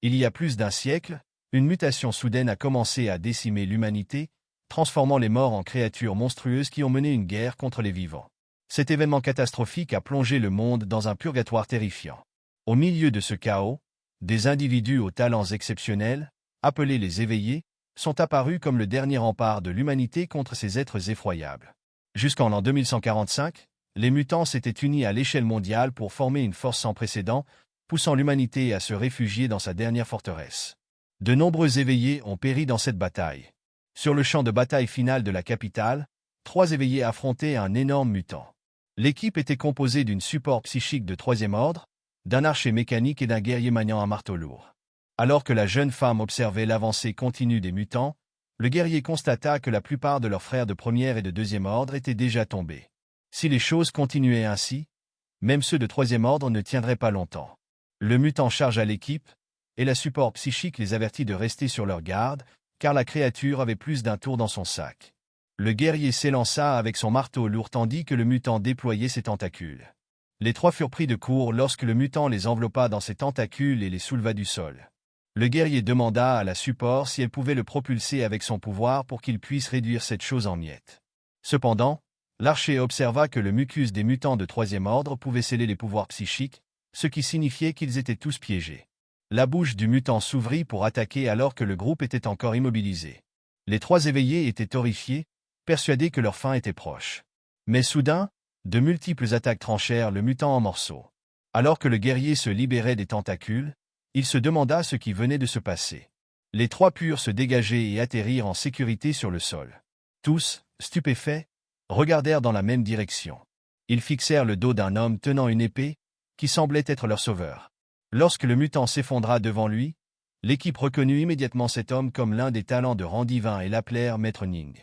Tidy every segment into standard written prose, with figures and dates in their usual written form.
Il y a plus d'un siècle, une mutation soudaine a commencé à décimer l'humanité, transformant les morts en créatures monstrueuses qui ont mené une guerre contre les vivants. Cet événement catastrophique a plongé le monde dans un purgatoire terrifiant. Au milieu de ce chaos, des individus aux talents exceptionnels, appelés les éveillés, sont apparus comme le dernier rempart de l'humanité contre ces êtres effroyables. Jusqu'en l'an 2145, les mutants s'étaient unis à l'échelle mondiale pour former une force sans précédent, poussant l'humanité à se réfugier dans sa dernière forteresse. De nombreux éveillés ont péri dans cette bataille. Sur le champ de bataille final de la capitale, 3 éveillés affrontaient un énorme mutant. L'équipe était composée d'une support psychique de 3e ordre, d'un archer mécanique et d'un guerrier maniant un marteau lourd. Alors que la jeune femme observait l'avancée continue des mutants, le guerrier constata que la plupart de leurs frères de 1er et de 2e ordre étaient déjà tombés. Si les choses continuaient ainsi, même ceux de 3e ordre ne tiendraient pas longtemps. Le mutant chargea l'équipe, et la support psychique les avertit de rester sur leur garde, car la créature avait plus d'un tour dans son sac. Le guerrier s'élança avec son marteau lourd tandis que le mutant déployait ses tentacules. Les 3 furent pris de court lorsque le mutant les enveloppa dans ses tentacules et les souleva du sol. Le guerrier demanda à la support si elle pouvait le propulser avec son pouvoir pour qu'il puisse réduire cette chose en miettes. Cependant, l'archer observa que le mucus des mutants de 3e ordre pouvait sceller les pouvoirs psychiques, ce qui signifiait qu'ils étaient tous piégés. La bouche du mutant s'ouvrit pour attaquer alors que le groupe était encore immobilisé. Les 3 éveillés étaient horrifiés, persuadés que leur fin était proche. Mais soudain, de multiples attaques tranchèrent le mutant en morceaux. Alors que le guerrier se libérait des tentacules, il se demanda ce qui venait de se passer. Les 3 purent se dégager et atterrir en sécurité sur le sol. Tous, stupéfaits, regardèrent dans la même direction. Ils fixèrent le dos d'un homme tenant une épée, qui semblait être leur sauveur. Lorsque le mutant s'effondra devant lui, l'équipe reconnut immédiatement cet homme comme l'un des talents de rang divin et l'appelèrent Maître Ning.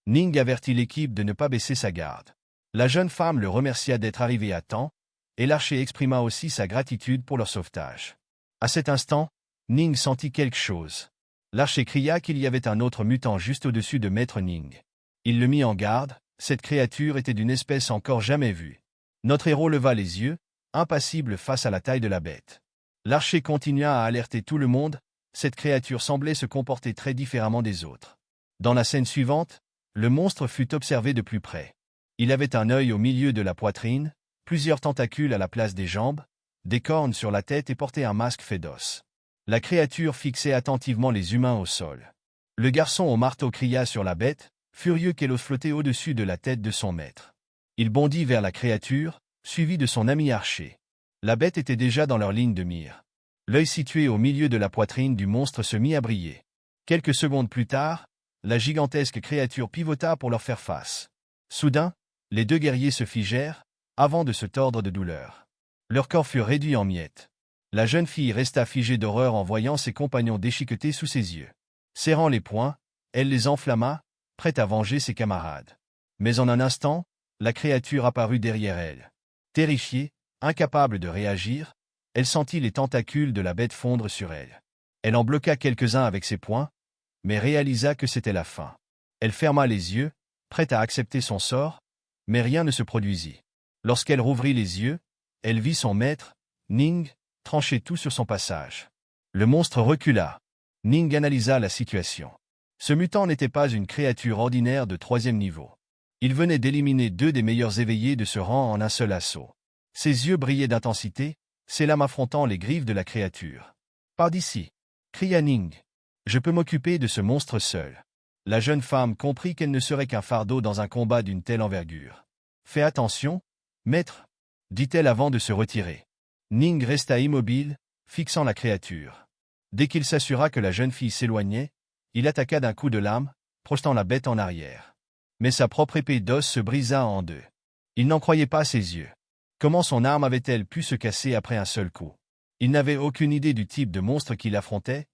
Ning avertit l'équipe de ne pas baisser sa garde. La jeune femme le remercia d'être arrivée à temps, et l'archer exprima aussi sa gratitude pour leur sauvetage. À cet instant, Ning sentit quelque chose. L'archer cria qu'il y avait un autre mutant juste au-dessus de Maître Ning. Il le mit en garde, cette créature était d'une espèce encore jamais vue. Notre héros leva les yeux, impassible face à la taille de la bête. L'archer continua à alerter tout le monde, cette créature semblait se comporter très différemment des autres. Dans la scène suivante, le monstre fut observé de plus près. Il avait un œil au milieu de la poitrine, plusieurs tentacules à la place des jambes, des cornes sur la tête et portait un masque fait d'os. La créature fixait attentivement les humains au sol. Le garçon au marteau cria sur la bête, furieux qu'elle ose flotter au-dessus de la tête de son maître. Il bondit vers la créature, suivi de son ami archer. La bête était déjà dans leur ligne de mire. L'œil situé au milieu de la poitrine du monstre se mit à briller. Quelques secondes plus tard, la gigantesque créature pivota pour leur faire face. Soudain, les 2 guerriers se figèrent, avant de se tordre de douleur. Leurs corps furent réduits en miettes. La jeune fille resta figée d'horreur en voyant ses compagnons déchiquetés sous ses yeux. Serrant les poings, elle les enflamma, prête à venger ses camarades. Mais en un instant, la créature apparut derrière elle. Terrifiée, incapable de réagir, elle sentit les tentacules de la bête fondre sur elle. Elle en bloqua quelques-uns avec ses poings, mais réalisa que c'était la fin. Elle ferma les yeux, prête à accepter son sort, mais rien ne se produisit. Lorsqu'elle rouvrit les yeux, elle vit son maître, Ning, trancher tout sur son passage. Le monstre recula. Ning analysa la situation. Ce mutant n'était pas une créature ordinaire de 3e niveau. Il venait d'éliminer 2 des meilleurs éveillés de ce rang en un seul assaut. Ses yeux brillaient d'intensité, ses lames affrontant les griffes de la créature. « Par d'ici !» cria Ning. « Je peux m'occuper de ce monstre seul. » La jeune femme comprit qu'elle ne serait qu'un fardeau dans un combat d'une telle envergure. « Fais attention, maître !» dit-elle avant de se retirer. Ning resta immobile, fixant la créature. Dès qu'il s'assura que la jeune fille s'éloignait, il attaqua d'un coup de lame, projetant la bête en arrière. Mais sa propre épée d'os se brisa en 2. Il n'en croyait pas ses yeux. Comment son arme avait-elle pu se casser après un seul coup? Il n'avait aucune idée du type de monstre qu'il affrontait,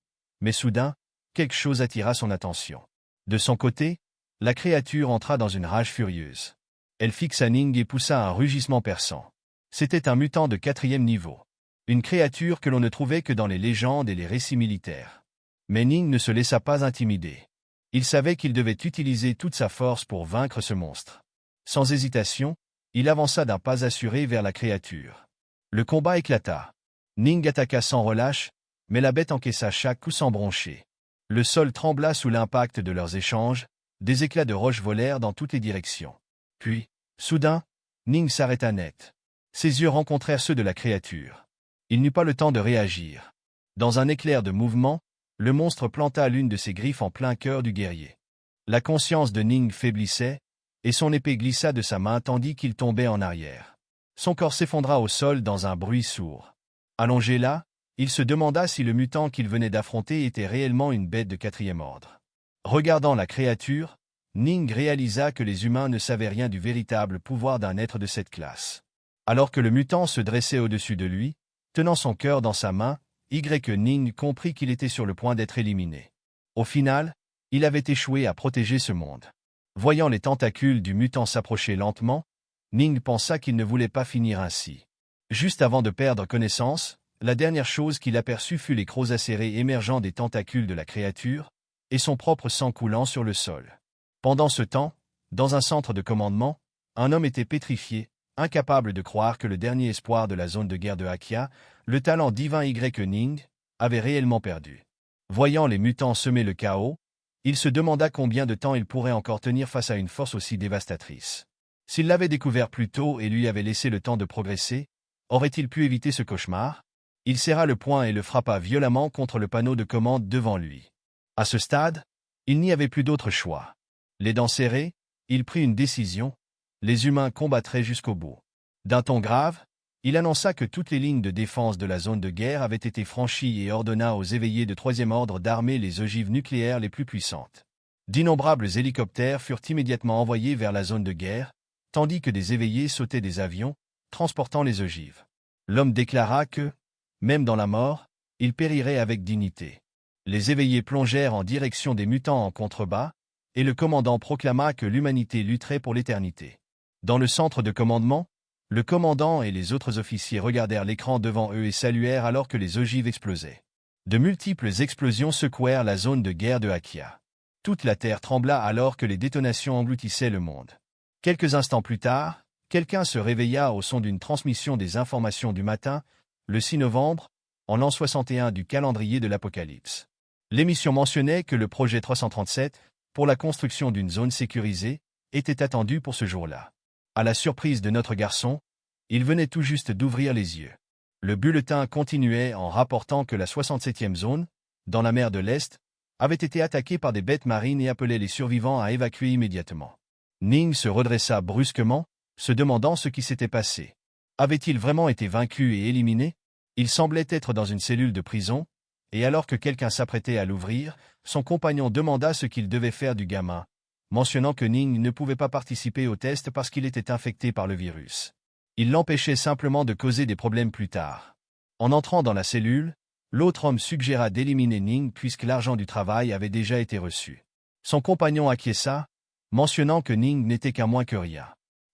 mais soudain, quelque chose attira son attention. De son côté, la créature entra dans une rage furieuse. Elle fixa Ning et poussa un rugissement perçant. C'était un mutant de 4e niveau. Une créature que l'on ne trouvait que dans les légendes et les récits militaires. Mais Ning ne se laissa pas intimider. Il savait qu'il devait utiliser toute sa force pour vaincre ce monstre. Sans hésitation, il avança d'un pas assuré vers la créature. Le combat éclata. Ning attaqua sans relâche, mais la bête encaissa chaque coup sans broncher. Le sol trembla sous l'impact de leurs échanges, des éclats de roches volèrent dans toutes les directions. Puis, soudain, Ning s'arrêta net. Ses yeux rencontrèrent ceux de la créature. Il n'eut pas le temps de réagir. Dans un éclair de mouvement, le monstre planta l'une de ses griffes en plein cœur du guerrier. La conscience de Ning faiblissait, et son épée glissa de sa main tandis qu'il tombait en arrière. Son corps s'effondra au sol dans un bruit sourd. Allongé là, il se demanda si le mutant qu'il venait d'affronter était réellement une bête de 4e ordre. Regardant la créature, Ning réalisa que les humains ne savaient rien du véritable pouvoir d'un être de cette classe. Alors que le mutant se dressait au-dessus de lui, tenant son cœur dans sa main, Ning comprit qu'il était sur le point d'être éliminé. Au final, il avait échoué à protéger ce monde. Voyant les tentacules du mutant s'approcher lentement, Ning pensa qu'il ne voulait pas finir ainsi. Juste avant de perdre connaissance, la dernière chose qu'il aperçut fut les crocs acérés émergeant des tentacules de la créature, et son propre sang coulant sur le sol. Pendant ce temps, dans un centre de commandement, un homme était pétrifié, incapable de croire que le dernier espoir de la zone de guerre de Akia, le talent divin Ning, avait réellement perdu. Voyant les mutants semer le chaos, il se demanda combien de temps il pourrait encore tenir face à une force aussi dévastatrice. S'il l'avait découvert plus tôt et lui avait laissé le temps de progresser, aurait-il pu éviter ce cauchemar? Il serra le poing et le frappa violemment contre le panneau de commande devant lui. À ce stade, il n'y avait plus d'autre choix. Les dents serrées, il prit une décision, les humains combattraient jusqu'au bout. D'un ton grave, il annonça que toutes les lignes de défense de la zone de guerre avaient été franchies et ordonna aux éveillés de 3e ordre d'armer les ogives nucléaires les plus puissantes. D'innombrables hélicoptères furent immédiatement envoyés vers la zone de guerre, tandis que des éveillés sautaient des avions, transportant les ogives. L'homme déclara que, même dans la mort, il périrait avec dignité. Les éveillés plongèrent en direction des mutants en contrebas, et le commandant proclama que l'humanité lutterait pour l'éternité. Dans le centre de commandement, le commandant et les autres officiers regardèrent l'écran devant eux et saluèrent alors que les ogives explosaient. De multiples explosions secouèrent la zone de guerre de Akia. Toute la terre trembla alors que les détonations engloutissaient le monde. Quelques instants plus tard, quelqu'un se réveilla au son d'une transmission des informations du matin, le 6 novembre, en l'an 61 du calendrier de l'Apocalypse. L'émission mentionnait que le projet 337, pour la construction d'une zone sécurisée, était attendu pour ce jour-là. À la surprise de notre garçon, il venait tout juste d'ouvrir les yeux. Le bulletin continuait en rapportant que la 67e zone, dans la mer de l'Est, avait été attaquée par des bêtes marines et appelait les survivants à évacuer immédiatement. Ning se redressa brusquement, se demandant ce qui s'était passé. Avait-il vraiment été vaincu et éliminé? Il semblait être dans une cellule de prison, et alors que quelqu'un s'apprêtait à l'ouvrir, son compagnon demanda ce qu'il devait faire du gamin, mentionnant que Ning ne pouvait pas participer au test parce qu'il était infecté par le virus. Il l'empêchait simplement de causer des problèmes plus tard. En entrant dans la cellule, l'autre homme suggéra d'éliminer Ning puisque l'argent du travail avait déjà été reçu. Son compagnon acquiesça, mentionnant que Ning n'était qu'un moins que rien.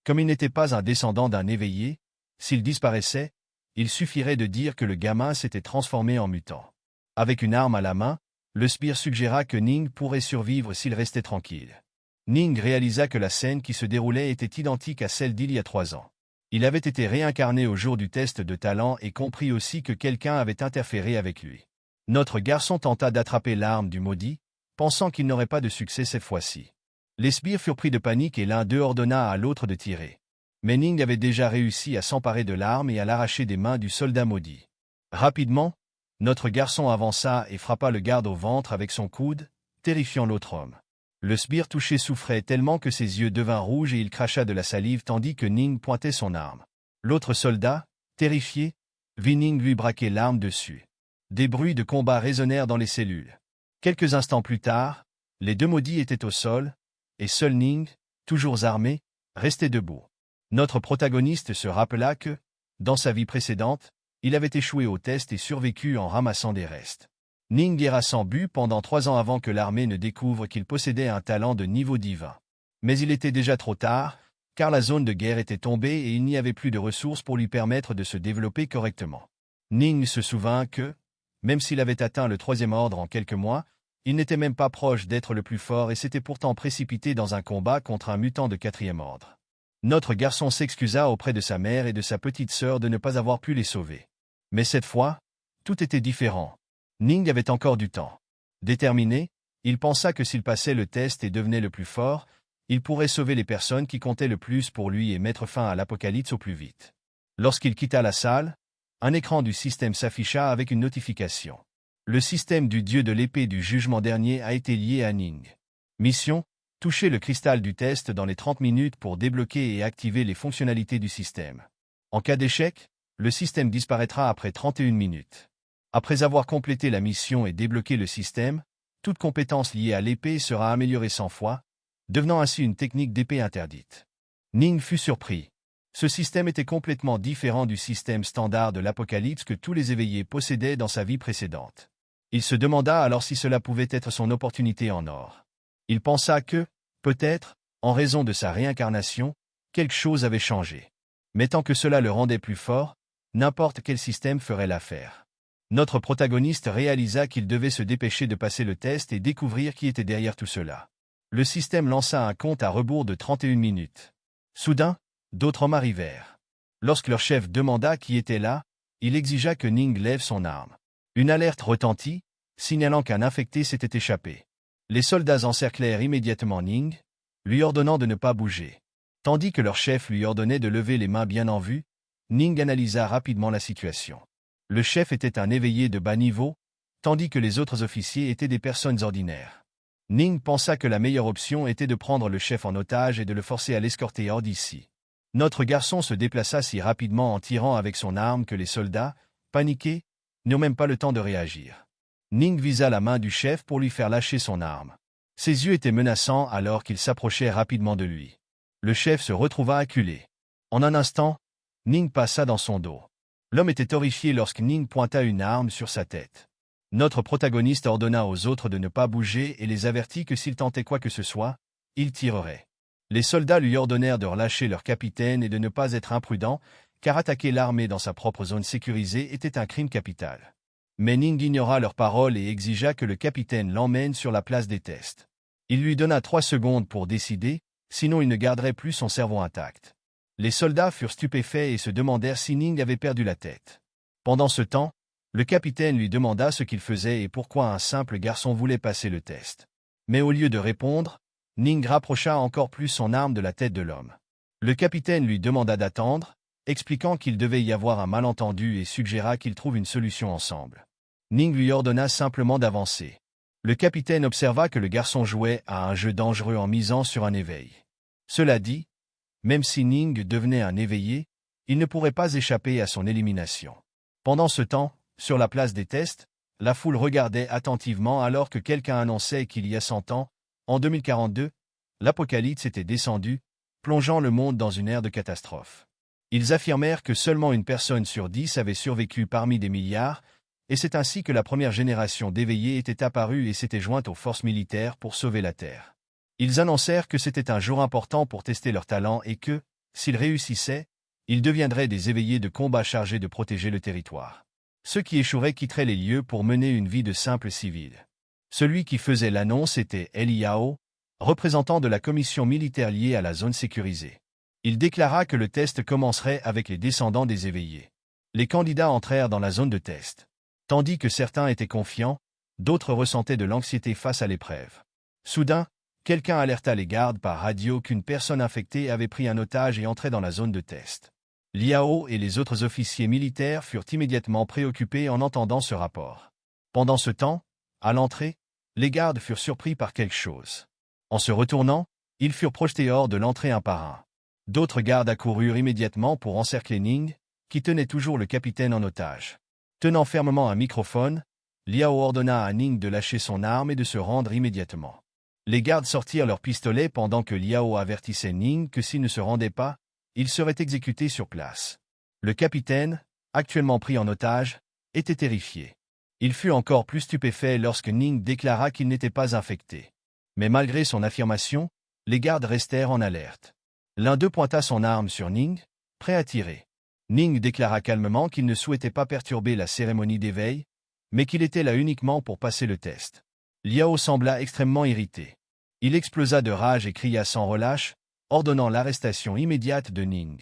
Comme il n'était pas un descendant d'un éveillé, s'il disparaissait, il suffirait de dire que le gamin s'était transformé en mutant. Avec une arme à la main, le sbire suggéra que Ning pourrait survivre s'il restait tranquille. Ning réalisa que la scène qui se déroulait était identique à celle d'il y a 3 ans. Il avait été réincarné au jour du test de talent et comprit aussi que quelqu'un avait interféré avec lui. Notre garçon tenta d'attraper l'arme du maudit, pensant qu'il n'aurait pas de succès cette fois-ci. Les sbires furent pris de panique et l'un d'eux ordonna à l'autre de tirer. Mais Ning avait déjà réussi à s'emparer de l'arme et à l'arracher des mains du soldat maudit. Rapidement, notre garçon avança et frappa le garde au ventre avec son coude, terrifiant l'autre homme. Le sbire touché souffrait tellement que ses yeux devinrent rouges et il cracha de la salive tandis que Ning pointait son arme. L'autre soldat, terrifié, vit Ning lui braquer l'arme dessus. Des bruits de combat résonnèrent dans les cellules. Quelques instants plus tard, les deux maudits étaient au sol, et seul Ning, toujours armé, restait debout. Notre protagoniste se rappela que, dans sa vie précédente, il avait échoué au test et survécu en ramassant des restes. Ning erra sans but pendant 3 ans avant que l'armée ne découvre qu'il possédait un talent de niveau divin. Mais il était déjà trop tard, car la zone de guerre était tombée et il n'y avait plus de ressources pour lui permettre de se développer correctement. Ning se souvint que, même s'il avait atteint le 3e ordre en quelques mois, il n'était même pas proche d'être le plus fort et s'était pourtant précipité dans un combat contre un mutant de 4e ordre. Notre garçon s'excusa auprès de sa mère et de sa petite sœur de ne pas avoir pu les sauver. Mais cette fois, tout était différent. Ning avait encore du temps. Déterminé, il pensa que s'il passait le test et devenait le plus fort, il pourrait sauver les personnes qui comptaient le plus pour lui et mettre fin à l'apocalypse au plus vite. Lorsqu'il quitta la salle, un écran du système s'afficha avec une notification. Le système du dieu de l'épée du jugement dernier a été lié à Ning. Mission: toucher le cristal du test dans les 30 minutes pour débloquer et activer les fonctionnalités du système. En cas d'échec, le système disparaîtra après 31 minutes. Après avoir complété la mission et débloqué le système, toute compétence liée à l'épée sera améliorée 100 fois, devenant ainsi une technique d'épée interdite. Ning fut surpris. Ce système était complètement différent du système standard de l'Apocalypse que tous les éveillés possédaient dans sa vie précédente. Il se demanda alors si cela pouvait être son opportunité en or. Il pensa que, peut-être, en raison de sa réincarnation, quelque chose avait changé. Mais tant que cela le rendait plus fort, n'importe quel système ferait l'affaire. Notre protagoniste réalisa qu'il devait se dépêcher de passer le test et découvrir qui était derrière tout cela. Le système lança un compte à rebours de 31 minutes. Soudain, d'autres hommes arrivèrent. Lorsque leur chef demanda qui était là, il exigea que Ning lève son arme. Une alerte retentit, signalant qu'un infecté s'était échappé. Les soldats encerclèrent immédiatement Ning, lui ordonnant de ne pas bouger. Tandis que leur chef lui ordonnait de lever les mains bien en vue, Ning analysa rapidement la situation. Le chef était un éveillé de bas niveau, tandis que les autres officiers étaient des personnes ordinaires. Ning pensa que la meilleure option était de prendre le chef en otage et de le forcer à l'escorter hors d'ici. Notre garçon se déplaça si rapidement en tirant avec son arme que les soldats, paniqués, n'eurent même pas le temps de réagir. Ning visa la main du chef pour lui faire lâcher son arme. Ses yeux étaient menaçants alors qu'il s'approchait rapidement de lui. Le chef se retrouva acculé. En un instant, Ning passa dans son dos. L'homme était horrifié lorsque Ning pointa une arme sur sa tête. Notre protagoniste ordonna aux autres de ne pas bouger et les avertit que s'ils tentaient quoi que ce soit, il tirerait. Les soldats lui ordonnèrent de relâcher leur capitaine et de ne pas être imprudent, car attaquer l'armée dans sa propre zone sécurisée était un crime capital. Mais Ning ignora leurs paroles et exigea que le capitaine l'emmène sur la place des tests. Il lui donna 3 secondes pour décider, sinon il ne garderait plus son cerveau intact. Les soldats furent stupéfaits et se demandèrent si Ning avait perdu la tête. Pendant ce temps, le capitaine lui demanda ce qu'il faisait et pourquoi un simple garçon voulait passer le test. Mais au lieu de répondre, Ning rapprocha encore plus son arme de la tête de l'homme. Le capitaine lui demanda d'attendre, expliquant qu'il devait y avoir un malentendu et suggéra qu'ils trouvent une solution ensemble. Ning lui ordonna simplement d'avancer. Le capitaine observa que le garçon jouait à un jeu dangereux en misant sur un éveil. Cela dit, même si Ning devenait un éveillé, il ne pourrait pas échapper à son élimination. Pendant ce temps, sur la place des tests, la foule regardait attentivement alors que quelqu'un annonçait qu'il y a 100 ans, en 2042, l'apocalypse était descendu, plongeant le monde dans une ère de catastrophe. Ils affirmèrent que seulement une personne sur 10 avait survécu parmi des milliards, et c'est ainsi que la première génération d'éveillés était apparue et s'était jointe aux forces militaires pour sauver la Terre. Ils annoncèrent que c'était un jour important pour tester leur talent et que, s'ils réussissaient, ils deviendraient des éveillés de combat chargés de protéger le territoire. Ceux qui échoueraient quitteraient les lieux pour mener une vie de simple civil. Celui qui faisait l'annonce était Eliao, représentant de la commission militaire liée à la zone sécurisée. Il déclara que le test commencerait avec les descendants des éveillés. Les candidats entrèrent dans la zone de test. Tandis que certains étaient confiants, d'autres ressentaient de l'anxiété face à l'épreuve. Soudain, quelqu'un alerta les gardes par radio qu'une personne infectée avait pris un otage et entrait dans la zone de test. Liao et les autres officiers militaires furent immédiatement préoccupés en entendant ce rapport. Pendant ce temps, à l'entrée, les gardes furent surpris par quelque chose. En se retournant, ils furent projetés hors de l'entrée un par un. D'autres gardes accoururent immédiatement pour encercler Ning, qui tenait toujours le capitaine en otage. Tenant fermement un microphone, Liao ordonna à Ning de lâcher son arme et de se rendre immédiatement. Les gardes sortirent leurs pistolets pendant que Liao avertissait Ning que s'il ne se rendait pas, il serait exécuté sur place. Le capitaine, actuellement pris en otage, était terrifié. Il fut encore plus stupéfait lorsque Ning déclara qu'il n'était pas infecté. Mais malgré son affirmation, les gardes restèrent en alerte. L'un d'eux pointa son arme sur Ning, prêt à tirer. Ning déclara calmement qu'il ne souhaitait pas perturber la cérémonie d'éveil, mais qu'il était là uniquement pour passer le test. Liao sembla extrêmement irrité. Il explosa de rage et cria sans relâche, ordonnant l'arrestation immédiate de Ning.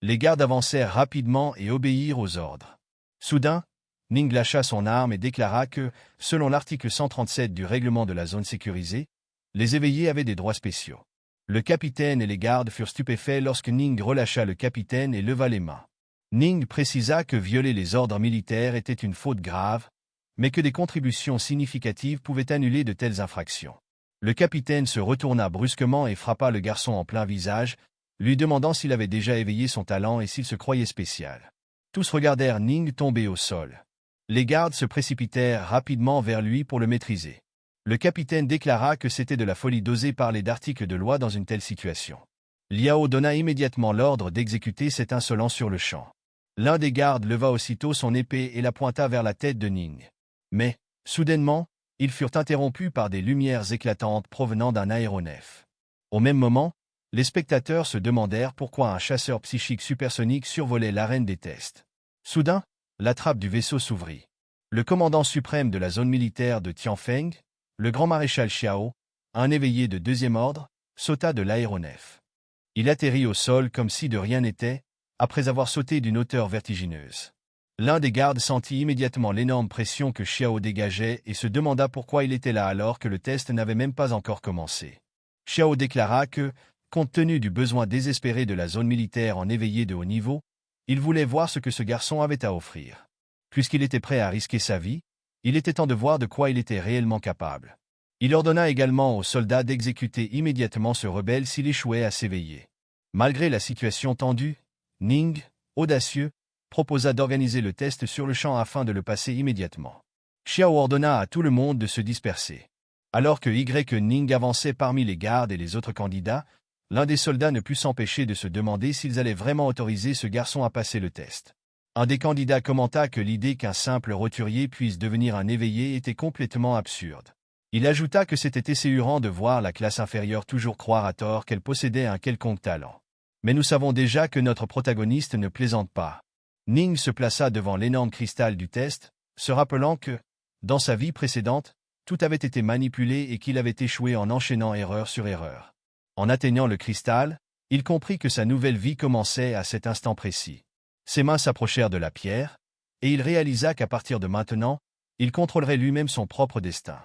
Les gardes avancèrent rapidement et obéirent aux ordres. Soudain, Ning lâcha son arme et déclara que, selon l'article 137 du règlement de la zone sécurisée, les éveillés avaient des droits spéciaux. Le capitaine et les gardes furent stupéfaits lorsque Ning relâcha le capitaine et leva les mains. Ning précisa que violer les ordres militaires était une faute grave, mais que des contributions significatives pouvaient annuler de telles infractions. Le capitaine se retourna brusquement et frappa le garçon en plein visage, lui demandant s'il avait déjà éveillé son talent et s'il se croyait spécial. Tous regardèrent Ning tomber au sol. Les gardes se précipitèrent rapidement vers lui pour le maîtriser. Le capitaine déclara que c'était de la folie d'oser parler d'articles de loi dans une telle situation. Liao donna immédiatement l'ordre d'exécuter cet insolent sur le champ. L'un des gardes leva aussitôt son épée et la pointa vers la tête de Ning. Mais, soudainement, ils furent interrompus par des lumières éclatantes provenant d'un aéronef. Au même moment, les spectateurs se demandèrent pourquoi un chasseur psychique supersonique survolait l'arène des tests. Soudain, la trappe du vaisseau s'ouvrit. Le commandant suprême de la zone militaire de Tianfeng, le grand maréchal Xiao, un éveillé de deuxième ordre, sauta de l'aéronef. Il atterrit au sol comme si de rien n'était, après avoir sauté d'une hauteur vertigineuse. L'un des gardes sentit immédiatement l'énorme pression que Xiao dégageait et se demanda pourquoi il était là alors que le test n'avait même pas encore commencé. Xiao déclara que, compte tenu du besoin désespéré de la zone militaire en éveillé de haut niveau, il voulait voir ce que ce garçon avait à offrir. Puisqu'il était prêt à risquer sa vie, il était temps de voir de quoi il était réellement capable. Il ordonna également aux soldats d'exécuter immédiatement ce rebelle s'il échouait à s'éveiller. Malgré la situation tendue, Ning, audacieux, proposa d'organiser le test sur le champ afin de le passer immédiatement. Xiao ordonna à tout le monde de se disperser. Alors que Ning avançait parmi les gardes et les autres candidats, l'un des soldats ne put s'empêcher de se demander s'ils allaient vraiment autoriser ce garçon à passer le test. Un des candidats commenta que l'idée qu'un simple roturier puisse devenir un éveillé était complètement absurde. Il ajouta que c'était essayant de voir la classe inférieure toujours croire à tort qu'elle possédait un quelconque talent. Mais nous savons déjà que notre protagoniste ne plaisante pas. Ning se plaça devant l'énorme cristal du test, se rappelant que, dans sa vie précédente, tout avait été manipulé et qu'il avait échoué en enchaînant erreur sur erreur. En atteignant le cristal, il comprit que sa nouvelle vie commençait à cet instant précis. Ses mains s'approchèrent de la pierre, et il réalisa qu'à partir de maintenant, il contrôlerait lui-même son propre destin.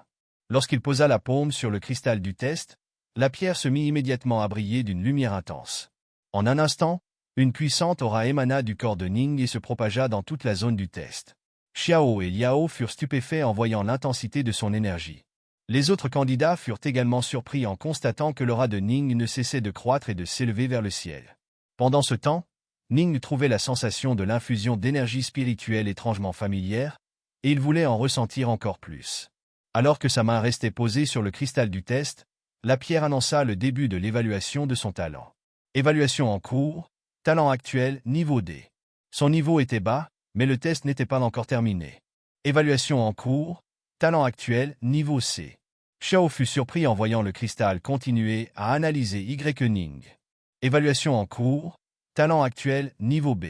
Lorsqu'il posa la paume sur le cristal du test, la pierre se mit immédiatement à briller d'une lumière intense. En un instant, une puissante aura émana du corps de Ning et se propagea dans toute la zone du test. Xiao et Liao furent stupéfaits en voyant l'intensité de son énergie. Les autres candidats furent également surpris en constatant que l'aura de Ning ne cessait de croître et de s'élever vers le ciel. Pendant ce temps, Ning trouvait la sensation de l'infusion d'énergie spirituelle étrangement familière, et il voulait en ressentir encore plus. Alors que sa main restait posée sur le cristal du test, la pierre annonça le début de l'évaluation de son talent. Évaluation en cours, talent actuel, niveau D. Son niveau était bas, mais le test n'était pas encore terminé. Évaluation en cours, talent actuel, niveau C. Xiao fut surpris en voyant le cristal continuer à analyser Ning. Évaluation en cours, talent actuel, niveau B.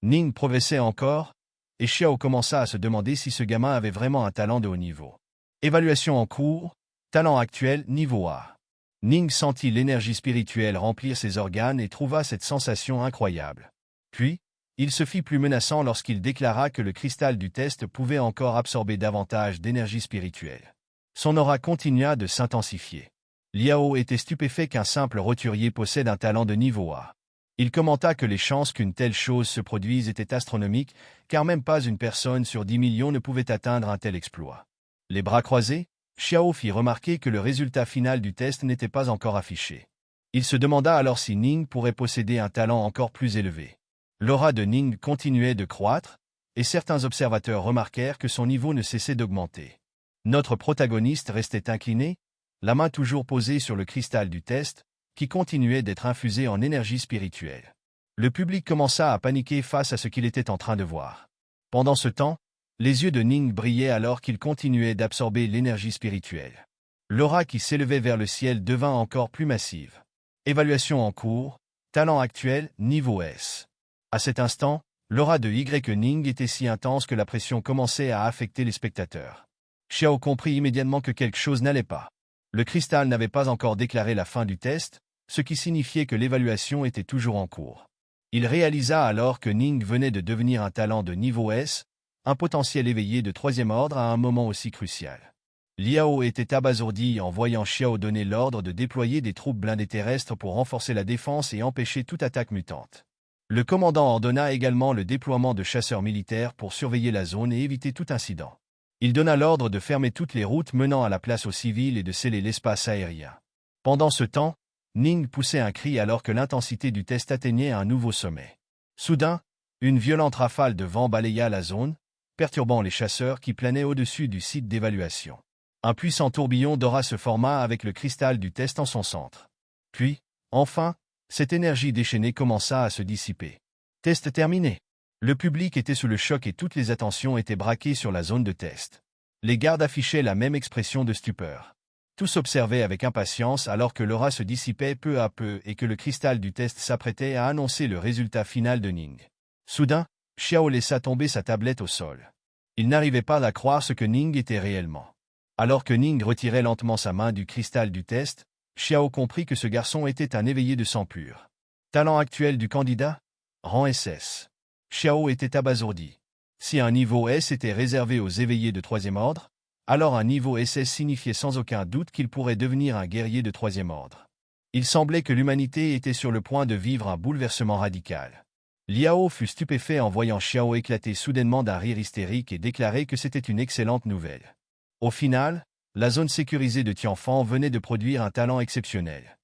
Ning progressait encore, et Xiao commença à se demander si ce gamin avait vraiment un talent de haut niveau. Évaluation en cours, talent actuel, niveau A. Ning sentit l'énergie spirituelle remplir ses organes et trouva cette sensation incroyable. Puis, il se fit plus menaçant lorsqu'il déclara que le cristal du test pouvait encore absorber davantage d'énergie spirituelle. Son aura continua de s'intensifier. Liao était stupéfait qu'un simple roturier possède un talent de niveau A. Il commenta que les chances qu'une telle chose se produise étaient astronomiques, car même pas une personne sur 10 millions ne pouvait atteindre un tel exploit. Les bras croisés, Xiao fit remarquer que le résultat final du test n'était pas encore affiché. Il se demanda alors si Ning pourrait posséder un talent encore plus élevé. L'aura de Ning continuait de croître, et certains observateurs remarquèrent que son niveau ne cessait d'augmenter. Notre protagoniste restait incliné, la main toujours posée sur le cristal du test, qui continuait d'être infusé en énergie spirituelle. Le public commença à paniquer face à ce qu'il était en train de voir. Pendant ce temps, les yeux de Ning brillaient alors qu'il continuait d'absorber l'énergie spirituelle. L'aura qui s'élevait vers le ciel devint encore plus massive. Évaluation en cours, talent actuel, niveau S. À cet instant, l'aura de Ning était si intense que la pression commençait à affecter les spectateurs. Xiao comprit immédiatement que quelque chose n'allait pas. Le cristal n'avait pas encore déclaré la fin du test, ce qui signifiait que l'évaluation était toujours en cours. Il réalisa alors que Ning venait de devenir un talent de niveau S, un potentiel éveillé de troisième ordre à un moment aussi crucial. Liao était abasourdi en voyant Xiao donner l'ordre de déployer des troupes blindées terrestres pour renforcer la défense et empêcher toute attaque mutante. Le commandant ordonna également le déploiement de chasseurs militaires pour surveiller la zone et éviter tout incident. Il donna l'ordre de fermer toutes les routes menant à la place aux civils et de sceller l'espace aérien. Pendant ce temps, Ning poussait un cri alors que l'intensité du test atteignait un nouveau sommet. Soudain, une violente rafale de vent balaya la zone, perturbant les chasseurs qui planaient au-dessus du site d'évaluation. Un puissant tourbillon d'aura se forma avec le cristal du test en son centre. Puis, enfin, cette énergie déchaînée commença à se dissiper. Test terminé. Le public était sous le choc et toutes les attentions étaient braquées sur la zone de test. Les gardes affichaient la même expression de stupeur. Tous observaient avec impatience alors que l'aura se dissipait peu à peu et que le cristal du test s'apprêtait à annoncer le résultat final de Ning. Soudain, Xiao laissa tomber sa tablette au sol. Il n'arrivait pas à croire ce que Ning était réellement. Alors que Ning retirait lentement sa main du cristal du test, Xiao comprit que ce garçon était un éveillé de sang pur. Talent actuel du candidat? Rang SS. Xiao était abasourdi. Si un niveau S était réservé aux éveillés de troisième ordre, alors un niveau SS signifiait sans aucun doute qu'il pourrait devenir un guerrier de troisième ordre. Il semblait que l'humanité était sur le point de vivre un bouleversement radical. Liao fut stupéfait en voyant Xiao éclater soudainement d'un rire hystérique et déclarer que c'était une excellente nouvelle. Au final, la zone sécurisée de Tianfan venait de produire un talent exceptionnel.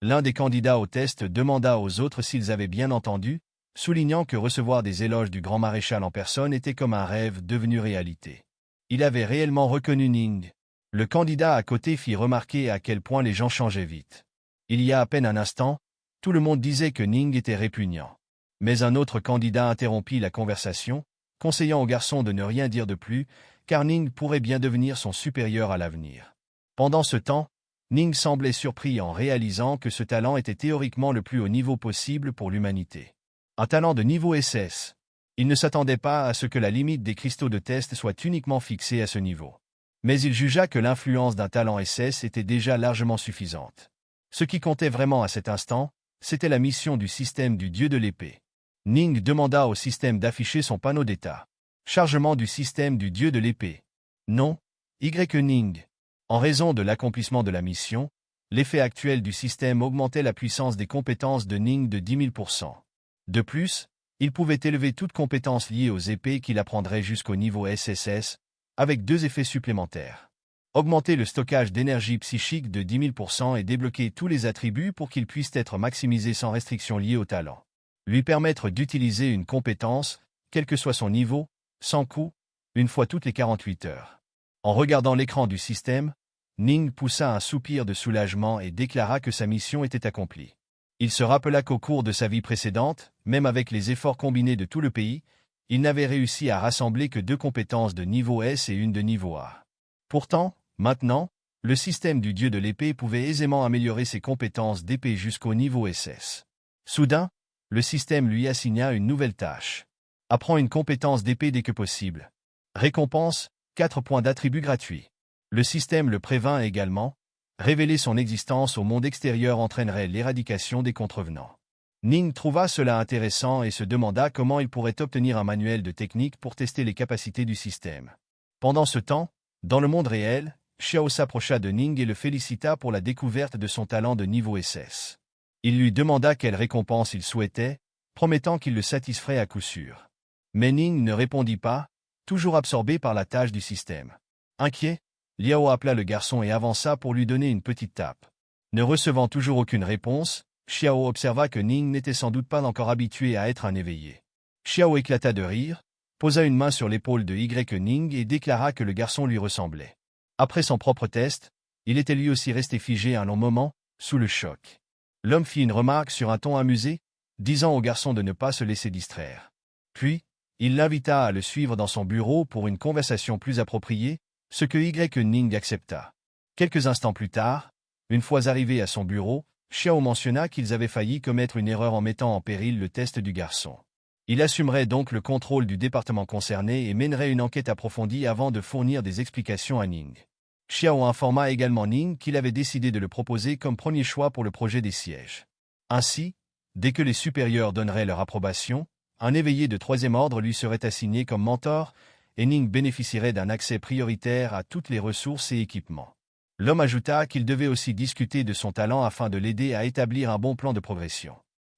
L'un des candidats au test demanda aux autres s'ils avaient bien entendu, soulignant que recevoir des éloges du grand maréchal en personne était comme un rêve devenu réalité. Il avait réellement reconnu Ning. Le candidat à côté fit remarquer à quel point les gens changeaient vite. Il y a à peine un instant, tout le monde disait que Ning était répugnant. Mais un autre candidat interrompit la conversation, conseillant au garçon de ne rien dire de plus, car Ning pourrait bien devenir son supérieur à l'avenir. Pendant ce temps, Ning semblait surpris en réalisant que ce talent était théoriquement le plus haut niveau possible pour l'humanité. Un talent de niveau SS. Il ne s'attendait pas à ce que la limite des cristaux de test soit uniquement fixée à ce niveau. Mais il jugea que l'influence d'un talent SS était déjà largement suffisante. Ce qui comptait vraiment à cet instant, c'était la mission du système du dieu de l'épée. Ning demanda au système d'afficher son panneau d'état. Chargement du système du dieu de l'épée. Non, Ning. En raison de l'accomplissement de la mission, l'effet actuel du système augmentait la puissance des compétences de Ning de 10 000%. De plus, il pouvait élever toute compétence liée aux épées qu'il apprendrait jusqu'au niveau SSS, avec 2 effets supplémentaires. Augmenter le stockage d'énergie psychique de 10 000% et débloquer tous les attributs pour qu'ils puissent être maximisés sans restriction liée au talent. Lui permettre d'utiliser une compétence, quel que soit son niveau, sans coût, une fois toutes les 48 heures. En regardant l'écran du système, Ning poussa un soupir de soulagement et déclara que sa mission était accomplie. Il se rappela qu'au cours de sa vie précédente, même avec les efforts combinés de tout le pays, il n'avait réussi à rassembler que 2 compétences de niveau S et une de niveau A. Pourtant, maintenant, le système du dieu de l'épée pouvait aisément améliorer ses compétences d'épée jusqu'au niveau SS. Soudain, le système lui assigna une nouvelle tâche. Apprends une compétence d'épée dès que possible. Récompense, 4 points d'attribut gratuits. Le système le prévint également. Révéler son existence au monde extérieur entraînerait l'éradication des contrevenants. Ning trouva cela intéressant et se demanda comment il pourrait obtenir un manuel de technique pour tester les capacités du système. Pendant ce temps, dans le monde réel, Xiao s'approcha de Ning et le félicita pour la découverte de son talent de niveau SS. Il lui demanda quelle récompense il souhaitait, promettant qu'il le satisferait à coup sûr. Mais Ning ne répondit pas, toujours absorbé par la tâche du système. Inquiet, Liao appela le garçon et avança pour lui donner une petite tape. Ne recevant toujours aucune réponse, Xiao observa que Ning n'était sans doute pas encore habitué à être un éveillé. Xiao éclata de rire, posa une main sur l'épaule de Ning et déclara que le garçon lui ressemblait. Après son propre test, il était lui aussi resté figé un long moment, sous le choc. L'homme fit une remarque sur un ton amusé, disant au garçon de ne pas se laisser distraire. Puis, il l'invita à le suivre dans son bureau pour une conversation plus appropriée, ce que Ning accepta. Quelques instants plus tard, une fois arrivé à son bureau, Xiao mentionna qu'ils avaient failli commettre une erreur en mettant en péril le test du garçon. Il assumerait donc le contrôle du département concerné et mènerait une enquête approfondie avant de fournir des explications à Ning. Xiao informa également Ning qu'il avait décidé de le proposer comme premier choix pour le projet des sièges. Ainsi, dès que les supérieurs donneraient leur approbation, un éveillé de troisième ordre lui serait assigné comme mentor, et Ning bénéficierait d'un accès prioritaire à toutes les ressources et équipements. L'homme ajouta qu'il devait aussi discuter de son talent afin de l'aider à établir un bon plan de progression.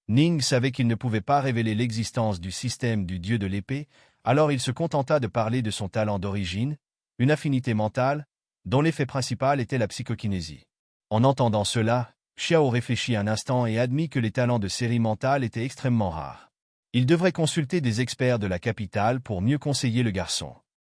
Ning savait qu'il ne pouvait pas révéler l'existence du système du dieu de l'épée, alors il se contenta de parler de son talent d'origine, une affinité mentale, dont l'effet principal était la psychokinésie. En entendant cela, Xiao réfléchit un instant et admit que les talents de série mentale étaient extrêmement rares. Il devrait consulter des experts de la capitale pour mieux conseiller le garçon.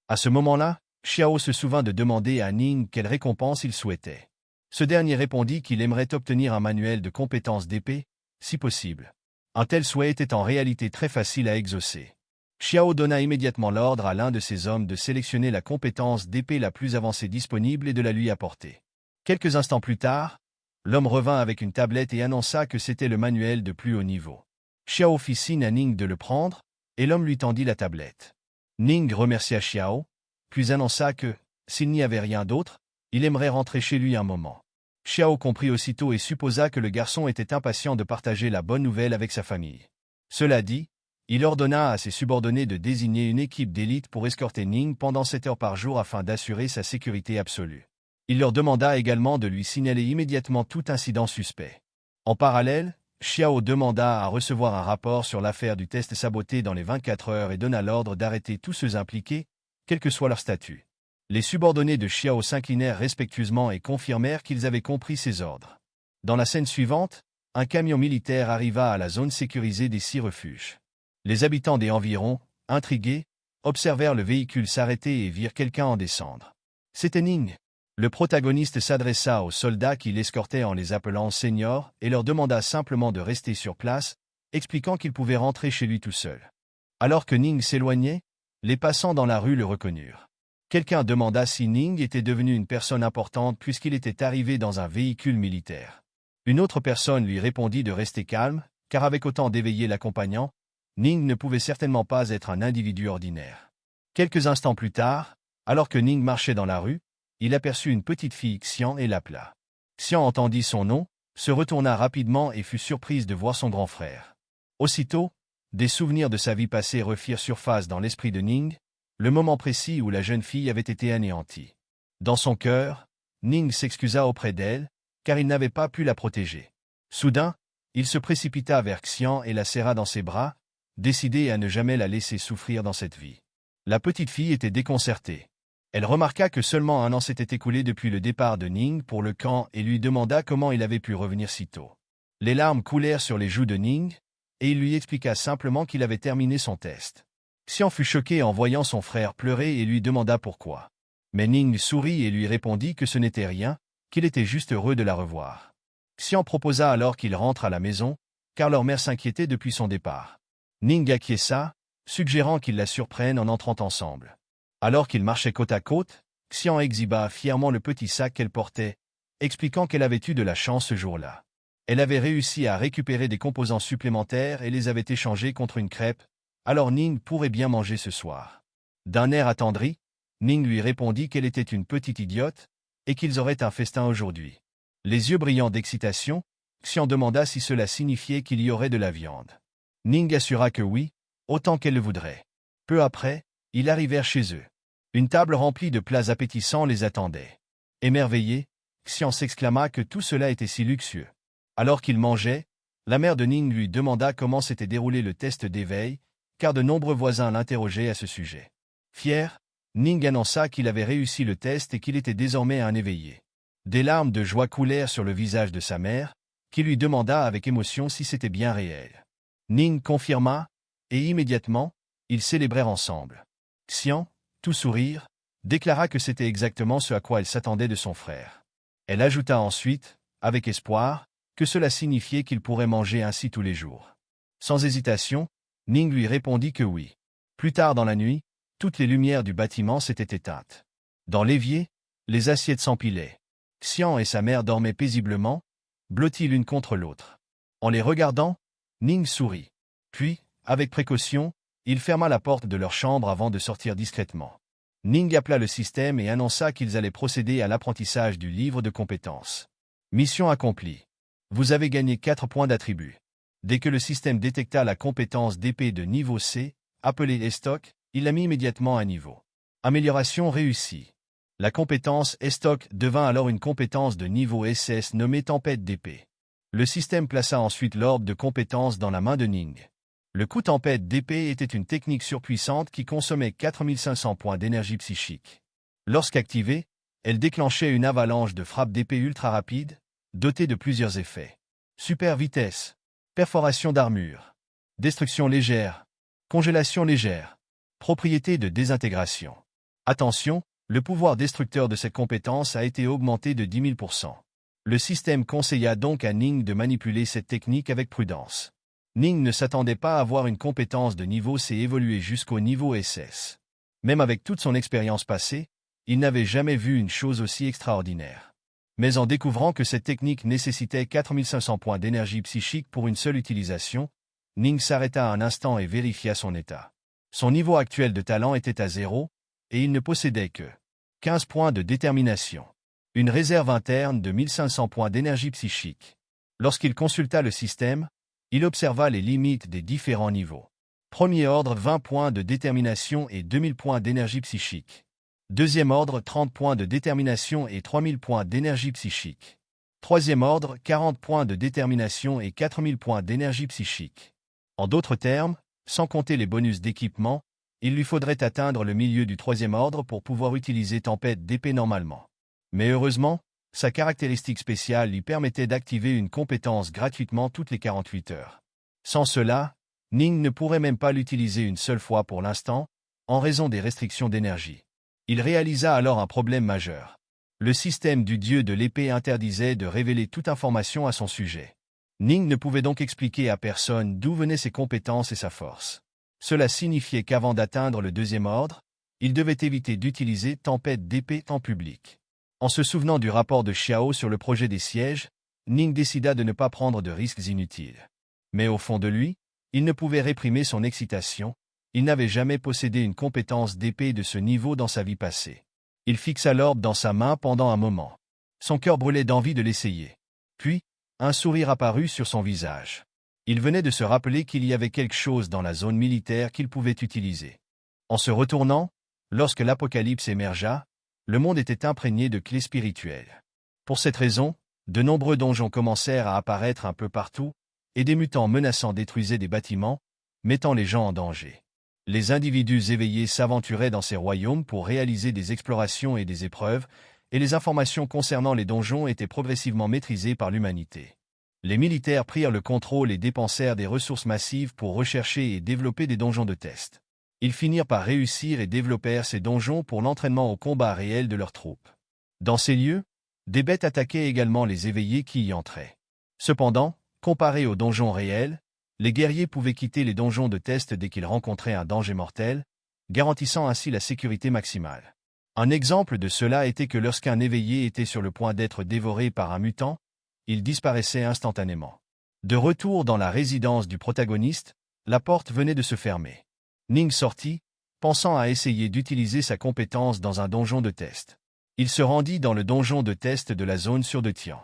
À ce moment-là, Xiao se souvint de demander à Ning quelle récompense il souhaitait. Ce dernier répondit qu'il aimerait obtenir un manuel de compétences d'épée, si possible. Un tel souhait était en réalité très facile à exaucer. Xiao donna immédiatement l'ordre à l'un de ses hommes de sélectionner la compétence d'épée la plus avancée disponible et de la lui apporter. Quelques instants plus tard, l'homme revint avec une tablette et annonça que c'était le manuel de plus haut niveau. Xiao fit signe à Ning de le prendre, et l'homme lui tendit la tablette. Ning remercia Xiao, puis annonça que, s'il n'y avait rien d'autre, il aimerait rentrer chez lui un moment. Xiao comprit aussitôt et supposa que le garçon était impatient de partager la bonne nouvelle avec sa famille. Cela dit, il ordonna à ses subordonnés de désigner une équipe d'élite pour escorter Ning pendant 7 heures par jour afin d'assurer sa sécurité absolue. Il leur demanda également de lui signaler immédiatement tout incident suspect. En parallèle, Xiao demanda à recevoir un rapport sur l'affaire du test saboté dans les 24 heures et donna l'ordre d'arrêter tous ceux impliqués, quel que soit leur statut. Les subordonnés de Xiao s'inclinèrent respectueusement et confirmèrent qu'ils avaient compris ses ordres. Dans la scène suivante, un camion militaire arriva à la zone sécurisée des 6 refuges. Les habitants des environs, intrigués, observèrent le véhicule s'arrêter et virent quelqu'un en descendre. C'était Ning. Le protagoniste s'adressa aux soldats qui l'escortaient en les appelant seniors et leur demanda simplement de rester sur place, expliquant qu'il pouvait rentrer chez lui tout seul. Alors que Ning s'éloignait, les passants dans la rue le reconnurent. Quelqu'un demanda si Ning était devenu une personne importante puisqu'il était arrivé dans un véhicule militaire. Une autre personne lui répondit de rester calme, car avec autant d'éveillés l'accompagnant, Ning ne pouvait certainement pas être un individu ordinaire. Quelques instants plus tard, alors que Ning marchait dans la rue, il aperçut une petite fille Xian et l'appela. Xian entendit son nom, se retourna rapidement et fut surprise de voir son grand frère. Aussitôt, des souvenirs de sa vie passée refirent surface dans l'esprit de Ning, le moment précis où la jeune fille avait été anéantie. Dans son cœur, Ning s'excusa auprès d'elle, car il n'avait pas pu la protéger. Soudain, il se précipita vers Xian et la serra dans ses bras, décidé à ne jamais la laisser souffrir dans cette vie. La petite fille était déconcertée. Elle remarqua que seulement un an s'était écoulé depuis le départ de Ning pour le camp et lui demanda comment il avait pu revenir si tôt. Les larmes coulèrent sur les joues de Ning, et il lui expliqua simplement qu'il avait terminé son test. Xian fut choqué en voyant son frère pleurer et lui demanda pourquoi. Mais Ning sourit et lui répondit que ce n'était rien, qu'il était juste heureux de la revoir. Xian proposa alors qu'il rentre à la maison, car leur mère s'inquiétait depuis son départ. Ning acquiesça, suggérant qu'ils la surprennent en entrant ensemble. Alors qu'ils marchaient côte à côte, Xian exhiba fièrement le petit sac qu'elle portait, expliquant qu'elle avait eu de la chance ce jour-là. Elle avait réussi à récupérer des composants supplémentaires et les avait échangés contre une crêpe, alors Ning pourrait bien manger ce soir. D'un air attendri, Ning lui répondit qu'elle était une petite idiote, et qu'ils auraient un festin aujourd'hui. Les yeux brillants d'excitation, Xian demanda si cela signifiait qu'il y aurait de la viande. Ning assura que oui, autant qu'elle le voudrait. Peu après, ils arrivèrent chez eux. Une table remplie de plats appétissants les attendait. Émerveillé, Xian s'exclama que tout cela était si luxueux. Alors qu'il mangeait, la mère de Ning lui demanda comment s'était déroulé le test d'éveil, car de nombreux voisins l'interrogeaient à ce sujet. Fier, Ning annonça qu'il avait réussi le test et qu'il était désormais un éveillé. Des larmes de joie coulèrent sur le visage de sa mère, qui lui demanda avec émotion si c'était bien réel. Ning confirma, et immédiatement, ils célébrèrent ensemble. Xian, tout sourire, déclara que c'était exactement ce à quoi elle s'attendait de son frère. Elle ajouta ensuite, avec espoir, que cela signifiait qu'il pourrait manger ainsi tous les jours. Sans hésitation, Ning lui répondit que oui. Plus tard dans la nuit, toutes les lumières du bâtiment s'étaient éteintes. Dans l'évier, les assiettes s'empilaient. Xian et sa mère dormaient paisiblement, blottis l'une contre l'autre. En les regardant, Ning sourit. Puis, avec précaution, il ferma la porte de leur chambre avant de sortir discrètement. Ning appela le système et annonça qu'ils allaient procéder à l'apprentissage du livre de compétences. Mission accomplie. Vous avez gagné 4 points d'attribut. Dès que le système détecta la compétence d'épée de niveau C, appelée Estoc, il la mit immédiatement à niveau. Amélioration réussie. La compétence Estoc devint alors une compétence de niveau SS nommée Tempête d'épée. Le système plaça ensuite l'orbe de compétence dans la main de Ning. Le coup Tempête d'épée était une technique surpuissante qui consommait 4500 points d'énergie psychique. Lorsqu'activée, elle déclenchait une avalanche de frappes d'épée ultra rapide, dotée de plusieurs effets. Super vitesse, perforation d'armure, destruction légère, congélation légère, propriété de désintégration. Attention, le pouvoir destructeur de cette compétence a été augmenté de 10 000%. Le système conseilla donc à Ning de manipuler cette technique avec prudence. Ning ne s'attendait pas à voir une compétence de niveau C évoluer jusqu'au niveau SS. Même avec toute son expérience passée, il n'avait jamais vu une chose aussi extraordinaire. Mais en découvrant que cette technique nécessitait 4500 points d'énergie psychique pour une seule utilisation, Ning s'arrêta un instant et vérifia son état. Son niveau actuel de talent était à 0, et il ne possédait que 15 points de détermination. Une réserve interne de 1500 points d'énergie psychique. Lorsqu'il consulta le système, il observa les limites des différents niveaux. Premier ordre 20 points de détermination et 2000 points d'énergie psychique. Deuxième ordre 30 points de détermination et 3000 points d'énergie psychique. Troisième ordre 40 points de détermination et 4000 points d'énergie psychique. En d'autres termes, sans compter les bonus d'équipement, il lui faudrait atteindre le milieu du troisième ordre pour pouvoir utiliser Tempête d'épée normalement. Mais heureusement, sa caractéristique spéciale lui permettait d'activer une compétence gratuitement toutes les 48 heures. Sans cela, Ning ne pourrait même pas l'utiliser une seule fois pour l'instant, en raison des restrictions d'énergie. Il réalisa alors un problème majeur. Le système du dieu de l'épée interdisait de révéler toute information à son sujet. Ning ne pouvait donc expliquer à personne d'où venaient ses compétences et sa force. Cela signifiait qu'avant d'atteindre le deuxième ordre, il devait éviter d'utiliser Tempête d'épée en public. En se souvenant du rapport de Xiao sur le projet des sièges, Ning décida de ne pas prendre de risques inutiles. Mais au fond de lui, il ne pouvait réprimer son excitation, il n'avait jamais possédé une compétence d'épée de ce niveau dans sa vie passée. Il fixa l'orbe dans sa main pendant un moment. Son cœur brûlait d'envie de l'essayer. Puis, un sourire apparut sur son visage. Il venait de se rappeler qu'il y avait quelque chose dans la zone militaire qu'il pouvait utiliser. En se retournant, lorsque l'apocalypse émergea, le monde était imprégné de clés spirituelles. Pour cette raison, de nombreux donjons commencèrent à apparaître un peu partout, et des mutants menaçants détruisaient des bâtiments, mettant les gens en danger. Les individus éveillés s'aventuraient dans ces royaumes pour réaliser des explorations et des épreuves, et les informations concernant les donjons étaient progressivement maîtrisées par l'humanité. Les militaires prirent le contrôle et dépensèrent des ressources massives pour rechercher et développer des donjons de test. Ils finirent par réussir et développèrent ces donjons pour l'entraînement au combat réel de leurs troupes. Dans ces lieux, des bêtes attaquaient également les éveillés qui y entraient. Cependant, comparés aux donjons réels, les guerriers pouvaient quitter les donjons de test dès qu'ils rencontraient un danger mortel, garantissant ainsi la sécurité maximale. Un exemple de cela était que lorsqu'un éveillé était sur le point d'être dévoré par un mutant, il disparaissait instantanément. De retour dans la résidence du protagoniste, la porte venait de se fermer. Ning sortit, pensant à essayer d'utiliser sa compétence dans un donjon de test. Il se rendit dans le donjon de test de la zone sur de Tian.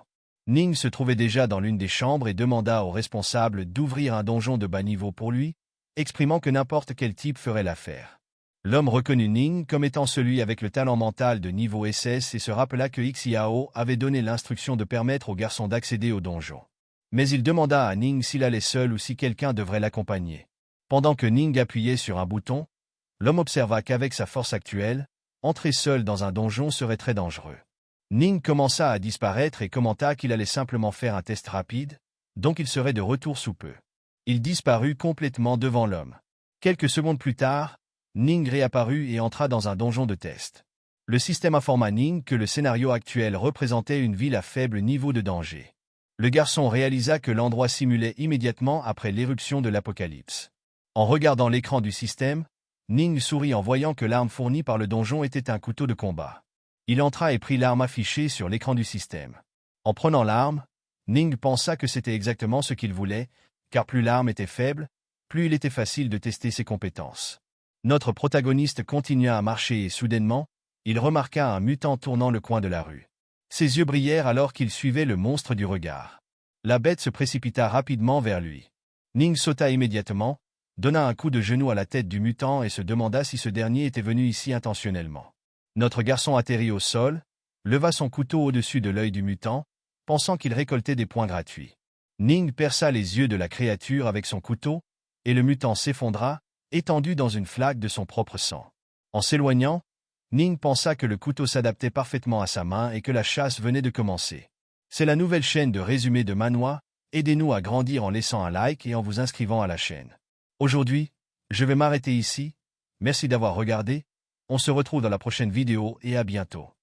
Ning se trouvait déjà dans l'une des chambres et demanda au responsable d'ouvrir un donjon de bas niveau pour lui, exprimant que n'importe quel type ferait l'affaire. L'homme reconnut Ning comme étant celui avec le talent mental de niveau SS et se rappela que Xiao avait donné l'instruction de permettre au garçon d'accéder au donjon. Mais il demanda à Ning s'il allait seul ou si quelqu'un devrait l'accompagner. Pendant que Ning appuyait sur un bouton, l'homme observa qu'avec sa force actuelle, entrer seul dans un donjon serait très dangereux. Ning commença à disparaître et commenta qu'il allait simplement faire un test rapide, donc il serait de retour sous peu. Il disparut complètement devant l'homme. Quelques secondes plus tard, Ning réapparut et entra dans un donjon de test. Le système informa Ning que le scénario actuel représentait une ville à faible niveau de danger. Le garçon réalisa que l'endroit simulait immédiatement après l'éruption de l'apocalypse. En regardant l'écran du système, Ning sourit en voyant que l'arme fournie par le donjon était un couteau de combat. Il entra et prit l'arme affichée sur l'écran du système. En prenant l'arme, Ning pensa que c'était exactement ce qu'il voulait, car plus l'arme était faible, plus il était facile de tester ses compétences. Notre protagoniste continua à marcher et soudainement, il remarqua un mutant tournant le coin de la rue. Ses yeux brillèrent alors qu'il suivait le monstre du regard. La bête se précipita rapidement vers lui. Ning sauta immédiatement, donna un coup de genou à la tête du mutant et se demanda si ce dernier était venu ici intentionnellement. Notre garçon atterrit au sol, leva son couteau au-dessus de l'œil du mutant, pensant qu'il récoltait des points gratuits. Ning perça les yeux de la créature avec son couteau, et le mutant s'effondra, étendu dans une flaque de son propre sang. En s'éloignant, Ning pensa que le couteau s'adaptait parfaitement à sa main et que la chasse venait de commencer. C'est la nouvelle chaîne de résumé de Manhwa, aidez-nous à grandir en laissant un like et en vous inscrivant à la chaîne. Aujourd'hui, je vais m'arrêter ici, merci d'avoir regardé, on se retrouve dans la prochaine vidéo et à bientôt.